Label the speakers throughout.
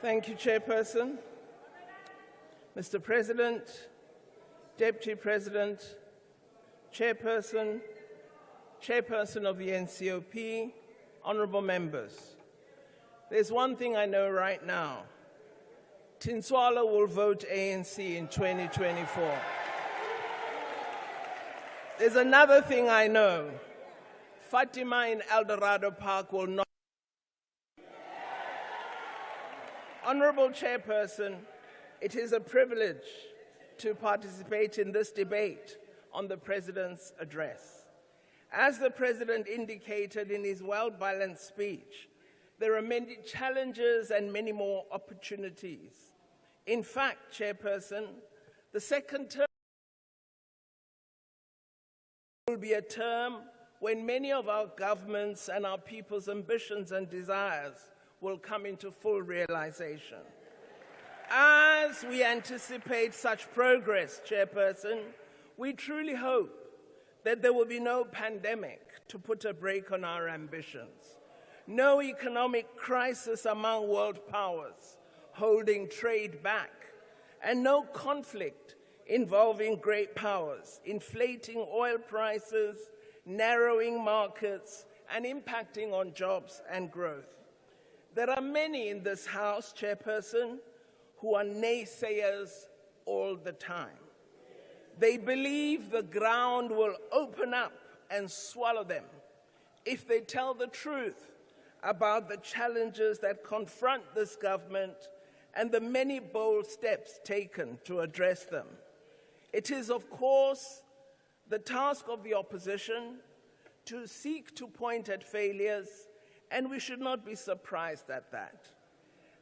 Speaker 1: Thank you, Chairperson. Mr. President, Deputy President, Chairperson, Chairperson of the NCOP, honourable members. There's one thing I know right now. Tinswala will vote ANC in 2024. There's another thing I know. Fatima in Eldorado Park will not. Honourable Chairperson, it is a privilege to participate in this debate on the President's address. As the President indicated in his well-balanced speech, there are many challenges and many more opportunities. In fact, Chairperson, the second term will be a term when many of our governments and our people's ambitions and desires will come into full realization. As we anticipate such progress, Chairperson, we truly hope that there will be no pandemic to put a brake on our ambitions, no economic crisis among world powers holding trade back, and no conflict involving great powers, inflating oil prices, narrowing markets, and impacting on jobs and growth. There are many in this House, Chairperson, who are naysayers all the time. They believe the ground will open up and swallow them if they tell the truth about the challenges that confront this government and the many bold steps taken to address them. It is, of course, the task of the opposition to seek to point at failures, and we should not be surprised at that.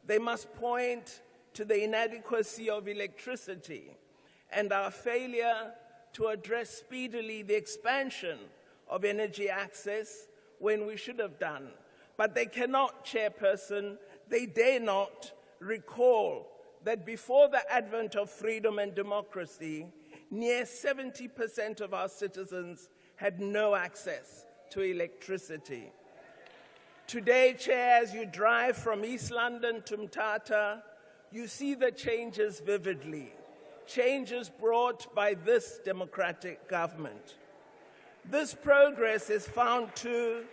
Speaker 1: They must point to the inadequacy of electricity and our failure to address speedily the expansion of energy access when we should have done. But they cannot, Chairperson, they dare not recall that before the advent of freedom and democracy, near 70% of our citizens had no access to electricity. Today, Chair, as you drive from East London to Mthatha, you see the changes vividly, changes brought by this democratic government. This progress is found too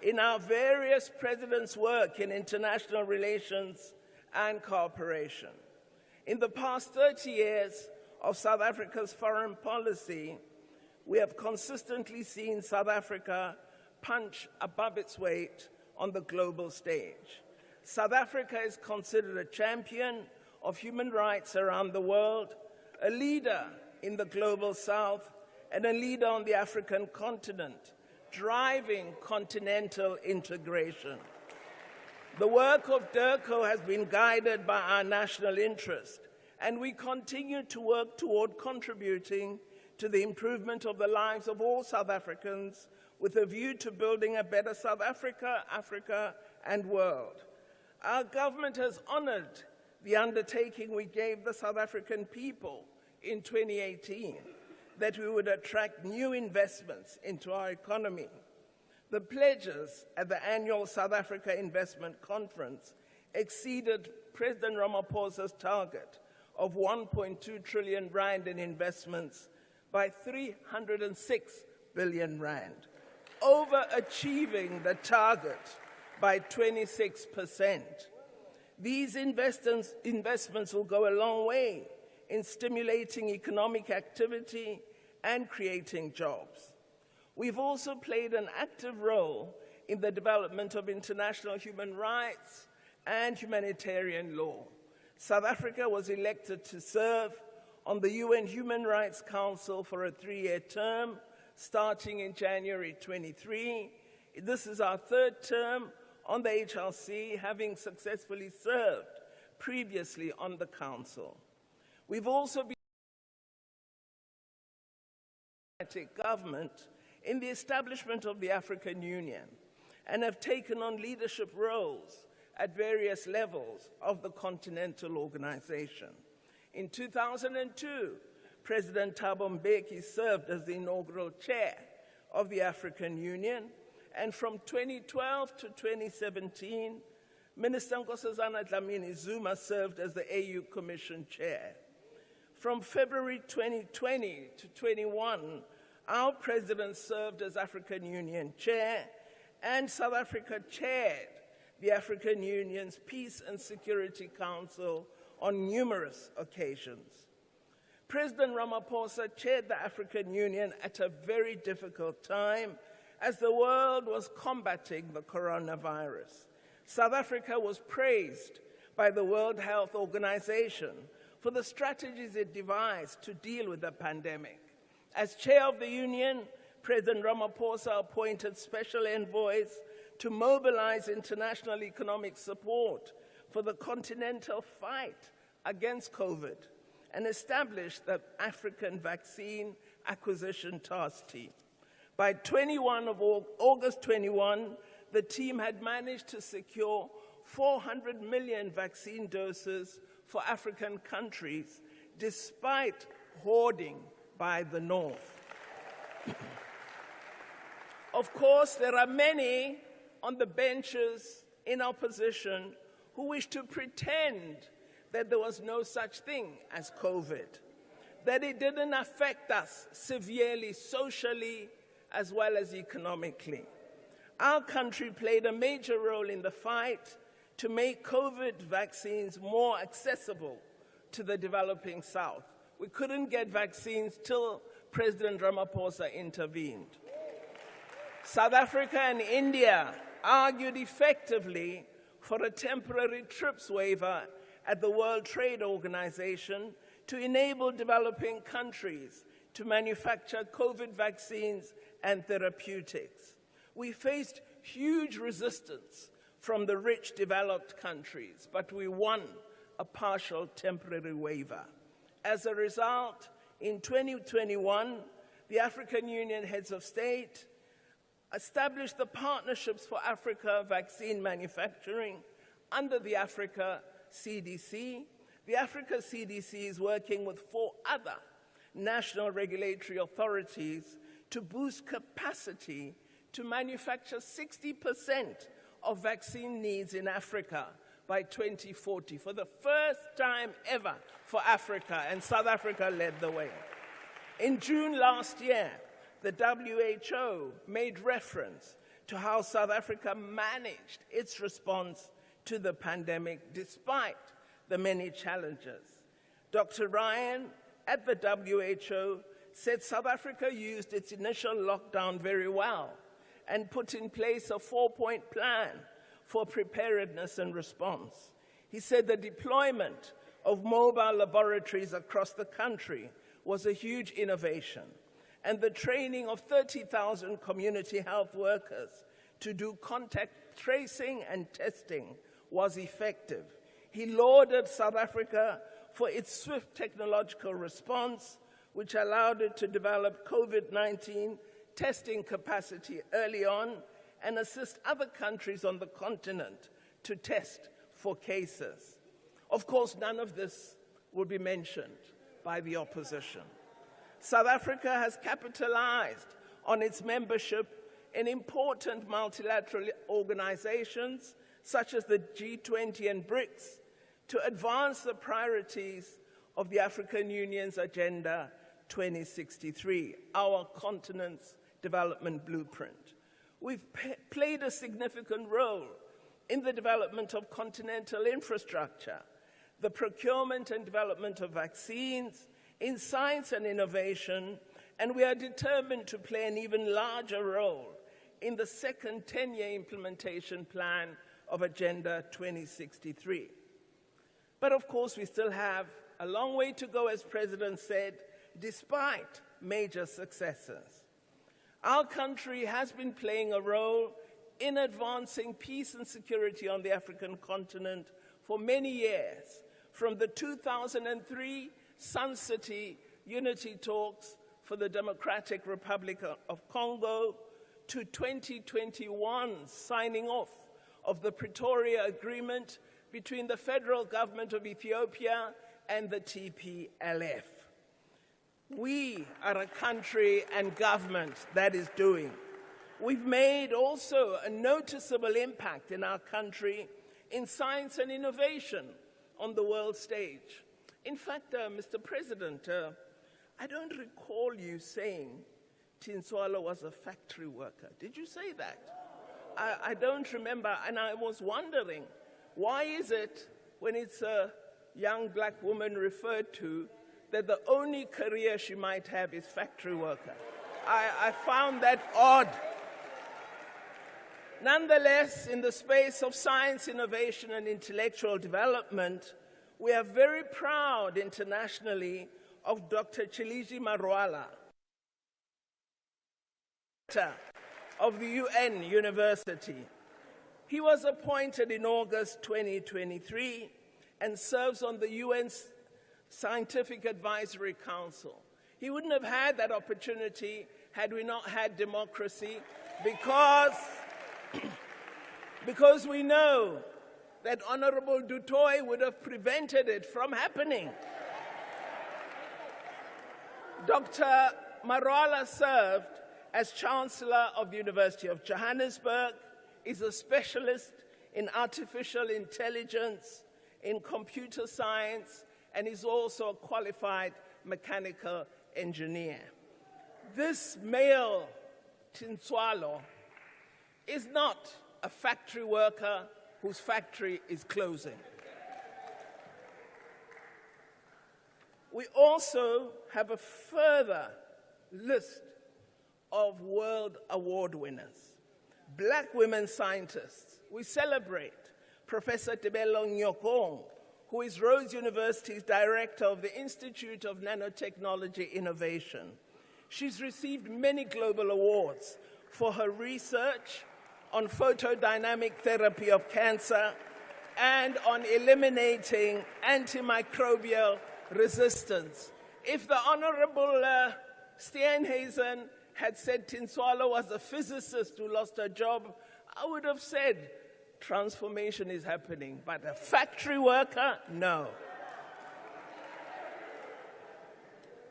Speaker 1: in our various presidents' work in international relations and cooperation. In the past 30 years of South Africa's foreign policy, we have consistently seen South Africa punch above its weight on the global stage. South Africa is considered a champion of human rights around the world, a leader in the global south, and a leader on the African continent, driving continental integration. The work of DIRCO has been guided by our national interest, and we continue to work toward contributing to the improvement of the lives of all South Africans with a view to building a better South Africa, Africa, and world. Our government has honored the undertaking we gave the South African people in 2018, that we would attract new investments into our economy. The pledges at the annual South Africa Investment Conference exceeded President Ramaphosa's target of 1.2 trillion rand in investments by 306 billion rand, overachieving the target by 26%. These investments will go a long way in stimulating economic activity and creating jobs. We've also played an active role in the development of international human rights and humanitarian law. South Africa was elected to serve on the UN Human Rights Council for a 3-year term, starting in January 23. This is our third term on the HRC, having successfully served previously on the Council. We've also been government in the establishment of the African Union and have taken on leadership roles at various levels of the continental organization. In 2002, President Thabo Mbeki served as the inaugural chair of the African Union, and from 2012 to 2017, Minister Nkosazana Dlamini Zuma served as the AU Commission Chair. From February 2020 to 21, our President served as African Union Chair, and South Africa chaired the African Union's Peace and Security Council on numerous occasions. President Ramaphosa chaired the African Union at a very difficult time as the world was combating the coronavirus. South Africa was praised by the World Health Organization for the strategies it devised to deal with the pandemic. As chair of the Union, President Ramaphosa appointed special envoys to mobilize international economic support for the continental fight against COVID and established the African Vaccine Acquisition Task Team. By August 21, the team had managed to secure 400 million vaccine doses for African countries, despite hoarding by the North. Of course, there are many on the benches in opposition who wish to pretend that there was no such thing as COVID, that it didn't affect us severely socially as well as economically. Our country played a major role in the fight to make COVID vaccines more accessible to the developing South. We couldn't get vaccines till President Ramaphosa intervened. South Africa and India argued effectively for a temporary TRIPS waiver at the World Trade Organization to enable developing countries to manufacture COVID vaccines and therapeutics. We faced huge resistance from the rich developed countries, but we won a partial temporary waiver. As a result, in 2021, the African Union heads of state established the Partnerships for Africa Vaccine Manufacturing under the Africa CDC. The Africa CDC is working with 4 other national regulatory authorities to boost capacity to manufacture 60% of vaccine needs in Africa by 2040, for the first time ever for Africa, and South Africa led the way. In June last year, the WHO made reference to how South Africa managed its response to the pandemic despite the many challenges. Dr. Ryan at the WHO said South Africa used its initial lockdown very well and put in place a 4-point plan for preparedness and response. He said the deployment of mobile laboratories across the country was a huge innovation, and the training of 30,000 community health workers to do contact tracing and testing was effective. He lauded South Africa for its swift technological response, which allowed it to develop COVID-19 testing capacity early on and assist other countries on the continent to test for cases. Of course, none of this will be mentioned by the opposition. South Africa has capitalized on its membership in important multilateral organizations such as the G20 and BRICS to advance the priorities of the African Union's Agenda 2063, our continent's development blueprint. We've played a significant role in the development of continental infrastructure, the procurement and development of vaccines, in science and innovation, and we are determined to play an even larger role in the second 10-year implementation plan of Agenda 2063. But of course, we still have a long way to go, as President said, despite major successes. Our country has been playing a role in advancing peace and security on the African continent for many years, from the 2003 Sun City Unity Talks for the Democratic Republic of Congo to 2021's signing off of the Pretoria Agreement between the federal government of Ethiopia and the TPLF. We are a country and government that is doing. We've made also a noticeable impact in our country in science and innovation on the world stage. In fact, Mr. President, I don't recall you saying Tinswalo was a factory worker. Did you say that? I don't remember, and I was wondering, why is it when it's a young black woman referred to that the only career she might have is factory worker? I found that odd. Nonetheless, in the space of science, innovation, and intellectual development, we are very proud internationally of Dr. Chiliji Marwala, of the UN University. He was appointed in August 2023 and serves on the UN's Scientific Advisory Council. He wouldn't have had that opportunity had we not had democracy, because we know that Honorable Dutoy would have prevented it from happening. Dr. Marwala served as Chancellor of the University of Johannesburg, is a specialist in artificial intelligence, in computer science, and is also a qualified mechanical engineer. This male Tinswalo is not a factory worker whose factory is closing. We also have a further list of world award winners. Black women scientists. We celebrate Professor Tebelo Nyokong, who is Rhodes University's director of the Institute of Nanotechnology Innovation. She's received many global awards for her research on photodynamic therapy of cancer and on eliminating antimicrobial resistance. If the Honorable Steenhuisen had said Tinswalo was a physicist who lost her job, I would have said transformation is happening. But a factory worker, no.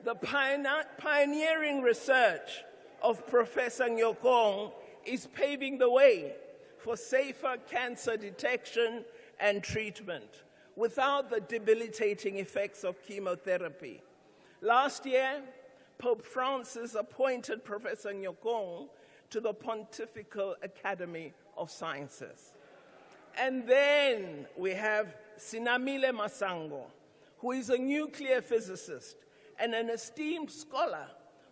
Speaker 1: The pioneering research of Professor Nyokong is paving the way for safer cancer detection and treatment without the debilitating effects of chemotherapy. Last year, Pope Francis appointed Professor Nyokong to the Pontifical Academy of Sciences. And then we have Sinamile Masango, who is a nuclear physicist and an esteemed scholar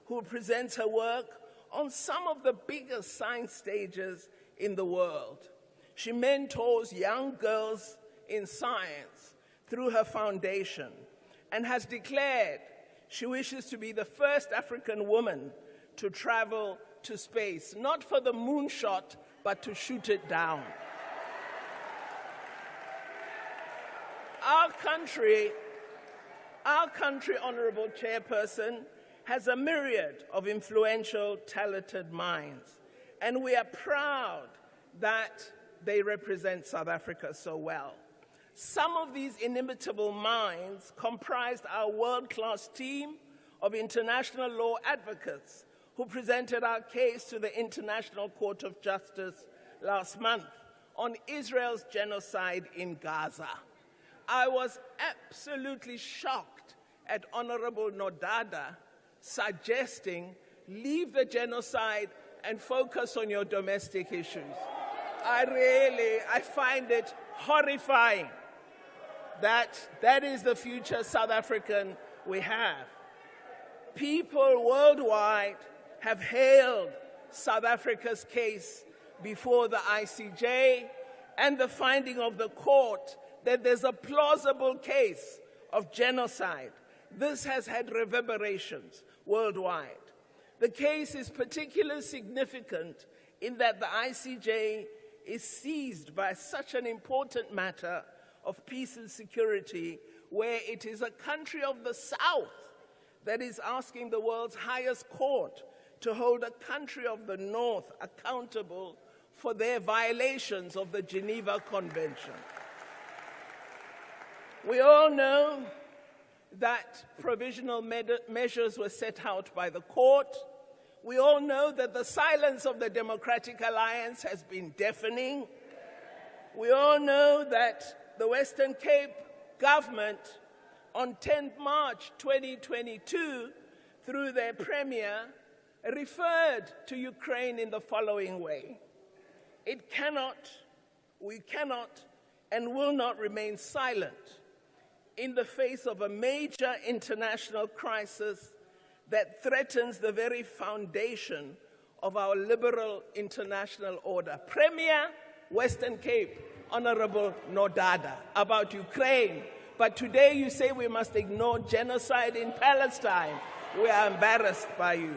Speaker 1: who presents her work on some of the biggest science stages in the world. She mentors young girls in science through her foundation and has declared she wishes to be the first African woman to travel to space, not for the moonshot, but to shoot it down. Our country, Honorable Chairperson, has a myriad of influential, talented minds, and we are proud that they represent South Africa so well. Some of these inimitable minds comprised our world-class team of international law advocates who presented our case to the International Court of Justice last month on Israel's genocide in Gaza. I was absolutely shocked at Honorable Nodada suggesting leave the genocide and focus on your domestic issues. I find it horrifying that is the future South African we have. People worldwide have hailed South Africa's case before the ICJ and the finding of the court that there's a plausible case of genocide. This has had reverberations worldwide. The case is particularly significant in that the ICJ is seized by such an important matter of peace and security, where it is a country of the South that is asking the world's highest court to hold a country of the North accountable for their violations of the Geneva Convention. We all know that provisional measures were set out by the court. We all know that the silence of the Democratic Alliance has been deafening. We all know that the Western Cape government on 10th March 2022, through their premier, referred to Ukraine in the following way: it cannot, we cannot, and will not remain silent in the face of a major international crisis that threatens the very foundation of our liberal international order. Premier, Western Cape, Honorable Nodada, about Ukraine. But today you say we must ignore genocide in Palestine. We are embarrassed by you.